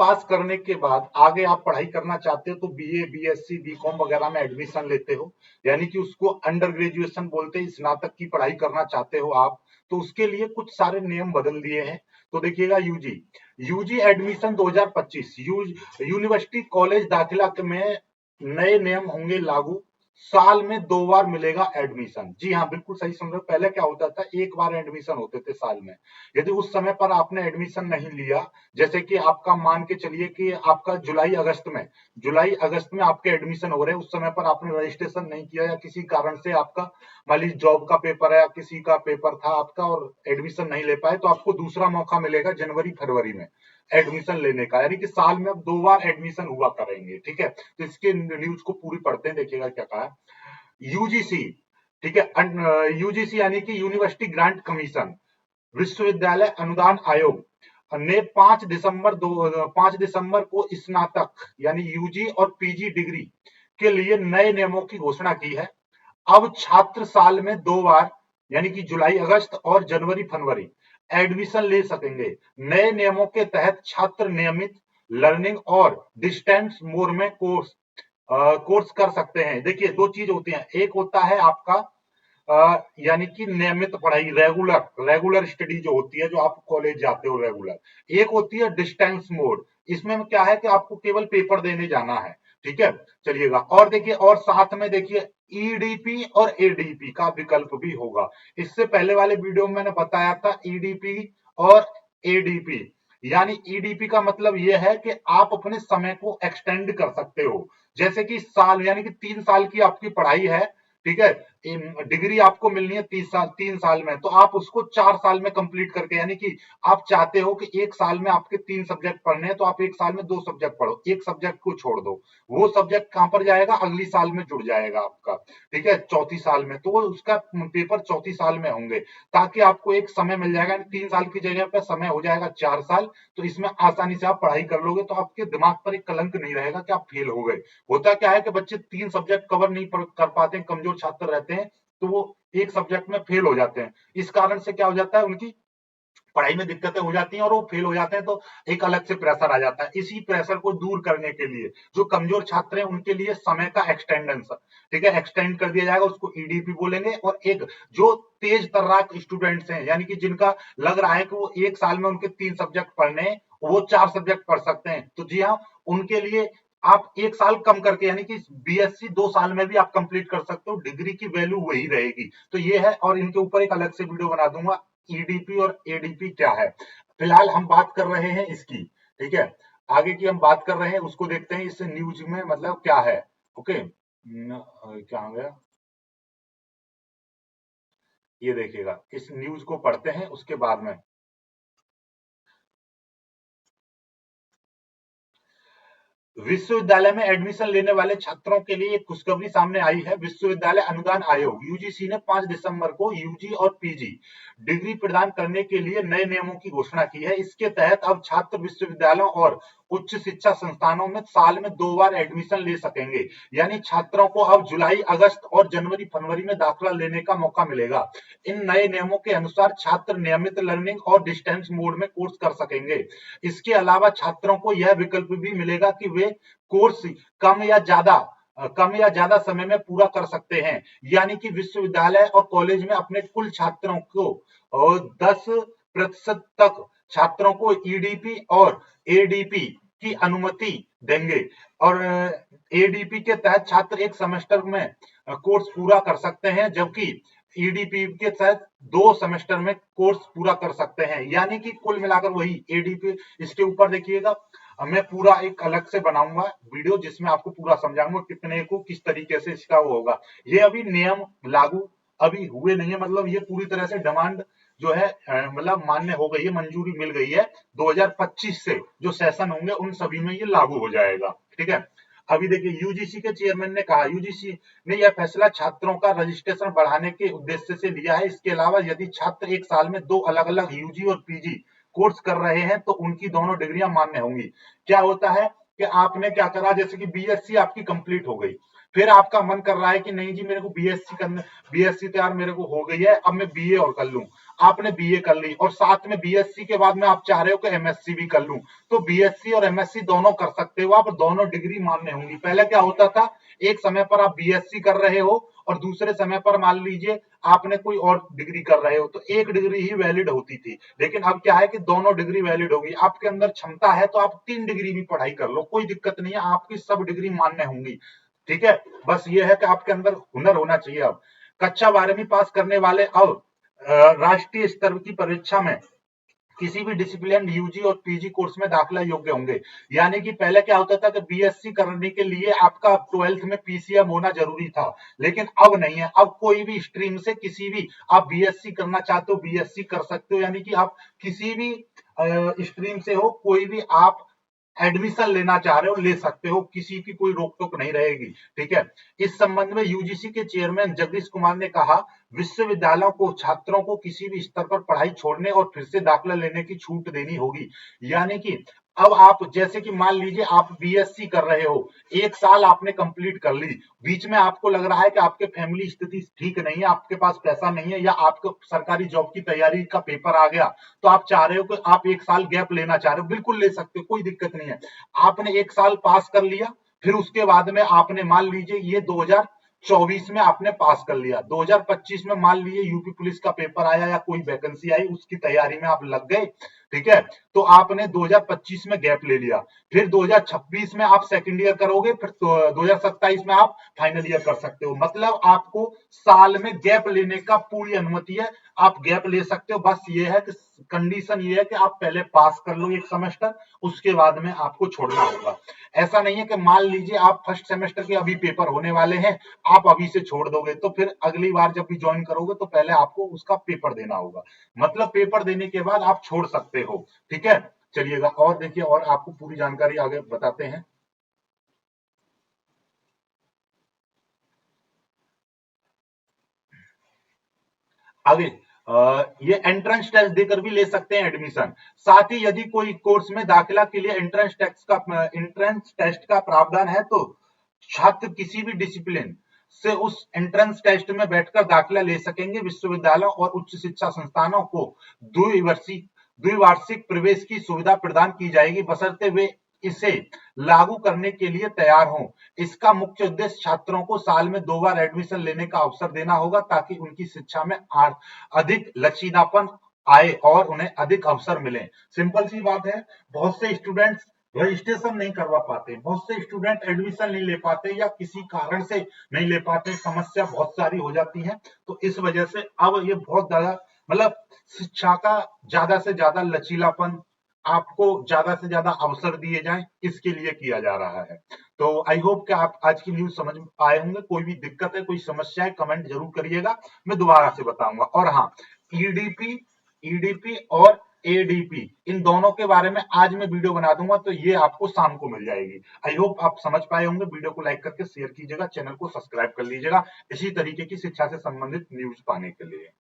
पास करने के बाद आगे आप पढ़ाई करना चाहते हो तो बीए, बीएससी, बीकॉम वगैरह में एडमिशन लेते हो, यानी कि उसको अंडर ग्रेजुएशन बोलते हैं, स्नातक की पढ़ाई करना चाहते हो आप, तो उसके लिए कुछ सारे नियम बदल दिए हैं। तो देखिएगा UG, UG admission 2025 university college दाखिला में नए नियम होंगे लागू। साल में 2 बार मिलेगा एडमिशन। जी हाँ, बिल्कुल सही सुन रहे हो। पहले क्या होता था, एक बार एडमिशन होते थे साल में। यदि उस समय पर आपने एडमिशन नहीं लिया, जैसे कि आपका मान के चलिए कि आपका जुलाई अगस्त में आपके एडमिशन हो रहे हैं, उस समय पर आपने रजिस्ट्रेशन नहीं किया या किसी कारण से आपका मान लीजिए जॉब का पेपर है या किसी का पेपर था आपका और एडमिशन नहीं ले पाए, तो आपको दूसरा मौका मिलेगा जनवरी फरवरी में एडमिशन लेने का, यानी कि साल में अब 2 बार एडमिशन हुआ करेंगे। ठीक है, तो इसके न्यूज को पूरी पढ़ते हैं, देखिएगा क्या कहा है। यूजीसी, ठीक है, यूजीसी यानी कि यूनिवर्सिटी ग्रांट कमीशन, विश्वविद्यालय अनुदान आयोग ने 5 दिसंबर को स्नातक यानी यूजी और पीजी डिग्री के लिए नए नियमों की घोषणा की है। अब छात्र साल में 2 बार यानी कि जुलाई अगस्त और जनवरी फरवरी एडमिशन ले सकेंगे। नए नियमों के तहत छात्र नियमित लर्निंग और डिस्टेंस मोड में कोर्स कर सकते हैं। देखिए, दो चीज होती हैं, एक होता है आपका यानी कि नियमित पढ़ाई, रेगुलर स्टडी जो होती है, जो आप कॉलेज जाते हो रेगुलर। एक होती है डिस्टेंस मोड, इसमें क्या है कि आपको केवल पेपर देने जाना है। ठीक है, चलिएगा और देखिए, और साथ में देखिए ईडीपी और एडीपी का विकल्प भी होगा। इससे पहले वाले वीडियो में मैंने बताया था ईडीपी और एडीपी, यानी ईडीपी का मतलब यह है कि आप अपने समय को एक्सटेंड कर सकते हो। जैसे कि साल यानी कि 3 साल की आपकी पढ़ाई है, ठीक है, डिग्री आपको मिलनी है 3 साल में, तो आप उसको 4 साल में कंप्लीट करके, यानी कि आप चाहते हो कि एक साल में आपके 3 सब्जेक्ट पढ़ने हैं, तो आप एक साल में 2 सब्जेक्ट पढ़ो, एक सब्जेक्ट को छोड़ दो, वो सब्जेक्ट कहां पर जाएगा, अगली साल में जुड़ जाएगा आपका। ठीक है, चौथी साल में, तो उसका पेपर चौथी साल में होंगे, ताकि आपको एक समय मिल जाएगा। 3 साल की जगह पर समय हो जाएगा 4 साल, तो इसमें आसानी से आप पढ़ाई कर लोगे, तो आपके दिमाग पर एक कलंक नहीं रहेगा कि आप फेल हो गए। होता क्या है कि बच्चे 3 सब्जेक्ट कवर नहीं कर पाते हैं, कमजोर छात्र रहते हैं, तो वो एक सब्जेक्ट में फेल हो जाते हैं। इस कारण से क्या हो जाता है, उनकी पढ़ाई में दिक्कतें हो जाती हैं और वो फेल हो जाते हैं, तो एक अलग से प्रेशर आ जाता है। इसी प्रेशर को दूर करने के लिए जो कमजोर छात्र हैं उनके लिए समय का एक्सटेंडेंस, ठीक है, एक्सटेंड कर दिया जाएगा, उसको ईडीपी बोलेंगे। और एक जो तेज तर्राक स्टूडेंट्स हैं, यानी कि जिनका लग रहा है कि वो एक साल में उनके 3 सब्जेक्ट पढ़ने हैं, वो 4 सब्जेक्ट पढ़ सकते हैं, तो जी हाँ, उनके लिए आप एक साल कम करके, यानी कि बीएससी 2 साल में भी आप कंप्लीट कर सकते हो, डिग्री की वैल्यू वही रहेगी। तो ये है, और इनके ऊपर एक अलग से वीडियो बना दूंगा, ईडीपी और एडीपी क्या है। फिलहाल हम बात कर रहे हैं इसकी, ठीक है, आगे की हम बात कर रहे हैं, उसको देखते हैं इस न्यूज में मतलब क्या है। ओके, क्या हो गया, ये देखिएगा, इस न्यूज को पढ़ते हैं उसके बाद में। विश्वविद्यालय में एडमिशन लेने वाले छात्रों के लिए एक खुशखबरी सामने आई है। विश्वविद्यालय अनुदान आयोग यूजीसी ने 5 दिसंबर को यूजी और पीजी डिग्री प्रदान करने के लिए नए नियमों की घोषणा की है। इसके तहत अब छात्र विश्वविद्यालयों और उच्च शिक्षा संस्थानों में साल में 2 बार एडमिशन ले सकेंगे, यानी छात्रों को अब जुलाई अगस्त और जनवरी फरवरी में दाखिला लेने का मौका मिलेगा। इन नए नियमों के अनुसार छात्र नियमित लर्निंग और डिस्टेंस मोड में कोर्स कर सकेंगे। इसके अलावा छात्रों को यह विकल्प भी मिलेगा कि वे कोर्स कम या ज्यादा समय में पूरा कर सकते हैं, यानी कि विश्वविद्यालय और कॉलेज में अपने कुल छात्रों को 10% तक छात्रों को ईडीपी और एडीपी की अनुमति देंगे। और एडीपी के तहत छात्र एक सेमेस्टर में कोर्स पूरा कर सकते हैं, जबकि ईडीपी के तहत 2 सेमेस्टर में कोर्स पूरा कर सकते हैं, यानी कि कुल मिलाकर वही एडीपी। इसके ऊपर देखिएगा, मैं पूरा एक अलग से बनाऊंगा वीडियो, जिसमें आपको पूरा समझाऊंगा कितने को किस तरीके से इसका वो होगा। ये अभी नियम लागू अभी हुए नहीं है, मतलब ये पूरी तरह से डिमांड जो है मतलब मान्य हो गई है, मंजूरी मिल गई है। 2025 से जो सेशन होंगे उन सभी में ये लागू हो जाएगा। ठीक है, अभी देखिए, यूजीसी के चेयरमैन ने कहा, यूजीसी ने यह फैसला छात्रों का रजिस्ट्रेशन बढ़ाने के उद्देश्य से लिया है। इसके अलावा यदि छात्र एक साल में 2 अलग अलग यूजी और पीजी कोर्स कर रहे हैं, तो उनकी दोनों डिग्रियां मान्य होंगी। क्या होता है कि आपने क्या करा, जैसे कि बीएससी आपकी कंप्लीट हो गई, फिर आपका मन कर रहा है कि नहीं जी मेरे को बीएससी करना, बीएससी तो यार मेरे को हो गई है, अब मैं बीए और कर लूं। आपने बीए कर ली और साथ में बीएससी के बाद में आप चाह रहे हो कि एमएससी भी कर लूं, तो बीएससी और एमएससी दोनों कर सकते हो आप, दोनों डिग्री मान्य होंगी। पहले क्या होता था, एक समय पर आप बीएससी कर रहे हो और दूसरे समय पर मान लीजिए आपने कोई और डिग्री कर रहे हो, तो एक डिग्री ही वैलिड होती थी। लेकिन अब क्या है कि दोनों डिग्री वैलिड होगी। आपके अंदर क्षमता है तो आप 3 डिग्री भी पढ़ाई कर लो, कोई दिक्कत नहीं है, आपकी सब डिग्री मान्य होंगी। ठीक है, बस ये है कि आपके अंदर हुनर होना चाहिए। अब कक्षा 12वीं पास करने वाले अब राष्ट्रीय स्तर की परीक्षा में किसी भी डिसिप्लिन यूजी और पीजी कोर्स में दाखिला योग्य होंगे। यानी कि पहले क्या होता था कि बीएससी करने के लिए आपका 12th में पीसीएम होना जरूरी था, लेकिन अब नहीं है। अब कोई भी स्ट्रीम से किसी भी आप बीएससी करना चाहते हो बीएससी कर सकते हो, यानी कि आप किसी भी स्ट्रीम से हो, कोई भी आप एडमिशन लेना चाह रहे हो ले सकते हो, किसी की कोई रोक टोक नहीं रहेगी। ठीक है, इस संबंध में यूजीसी के चेयरमैन जगदीश कुमार ने कहा, विश्वविद्यालयों को छात्रों को किसी भी स्तर पर पढ़ाई छोड़ने और फिर से दाखिला लेने की छूट देनी होगी। यानी कि अब आप जैसे कि मान लीजिए आप बीएससी कर रहे हो, 1 साल आपने कंप्लीट कर ली, बीच में आपको लग रहा है कि आपके फैमिली स्थिति ठीक नहीं है, आपके पास पैसा नहीं है, या आपको सरकारी जॉब की तैयारी का पेपर आ गया, तो आप चाह रहे हो कि आप 1 साल गैप लेना चाह रहे हो, बिल्कुल ले सकते हो, कोई दिक्कत नहीं है। आपने 1 साल पास कर लिया, फिर उसके बाद में आपने मान लीजिए ये 2024 में आपने पास कर लिया, 2025 में मान लीजिए यूपी पुलिस का पेपर आया या कोई वैकेंसी आई, उसकी तैयारी में आप लग गए। ठीक है, तो आपने 2025 में गैप ले लिया, फिर 2026 में आप सेकंड ईयर करोगे, फिर 2027 में आप फाइनल ईयर कर सकते हो। मतलब आपको साल में गैप लेने का पूरी अनुमति है, आप गैप ले सकते हो। बस ये है कि कंडीशन ये है कि आप पहले पास कर लो एक सेमेस्टर, उसके बाद में आपको छोड़ना होगा। ऐसा नहीं है कि मान लीजिए आप फर्स्ट सेमेस्टर के अभी पेपर होने वाले हैं, आप अभी से छोड़ दोगे, तो फिर अगली बार जब भी ज्वाइन करोगे तो पहले आपको उसका पेपर देना होगा। मतलब पेपर देने के बाद आप छोड़ सकते हो। ठीक है, चलिएगा और देखिए, और आपको पूरी जानकारी आगे बताते हैं। आगे ये एंट्रेंस टेस्ट देकर भी ले सकते हैं एडमिशन। साथ ही यदि कोई कोर्स में दाखिला के लिए एंट्रेंस टेस्ट का प्रावधान है, तो छात्र किसी भी डिसिप्लिन से उस एंट्रेंस टेस्ट में बैठकर दाखिला ले सकेंगे। विश्वविद्यालयों और उच्च शिक्षा संस्थानों को द्विवार्षिक द्विवार्षिक प्रवेश की सुविधा प्रदान की जाएगी, बशर्ते वे इसे लागू करने के लिए तैयार हों। इसका मुख्य उद्देश्य छात्रों को साल में 2 बार एडमिशन लेने का अवसर देना होगा, ताकि उनकी शिक्षा में अधिक लचीलापन आए और उन्हें अधिक अवसर मिले। सिंपल सी बात है, बहुत से स्टूडेंट्स रजिस्ट्रेशन नहीं करवा पाते, बहुत से स्टूडेंट एडमिशन नहीं ले पाते, या किसी कारण से नहीं ले पाते, समस्या बहुत सारी हो जाती है। तो इस वजह से अब ये बहुत ज्यादा, मतलब शिक्षा का ज्यादा से ज्यादा लचीलापन, आपको ज्यादा से ज्यादा अवसर दिए जाएं, इसके लिए किया जा रहा है। तो आई होप कि आप आज की न्यूज समझ पाए होंगे। कोई भी दिक्कत है, कोई समस्या है, कमेंट जरूर करिएगा, मैं दोबारा से बताऊंगा। और हाँ, ईडीपी ईडीपी और एडीपी, इन दोनों के बारे में आज मैं वीडियो बना दूंगा, तो ये आपको शाम को मिल जाएगी। आई होप आप समझ पाए होंगे। वीडियो को लाइक करके शेयर कीजिएगा, चैनल को सब्सक्राइब कर लीजिएगा इसी तरीके की शिक्षा से संबंधित न्यूज पाने के लिए।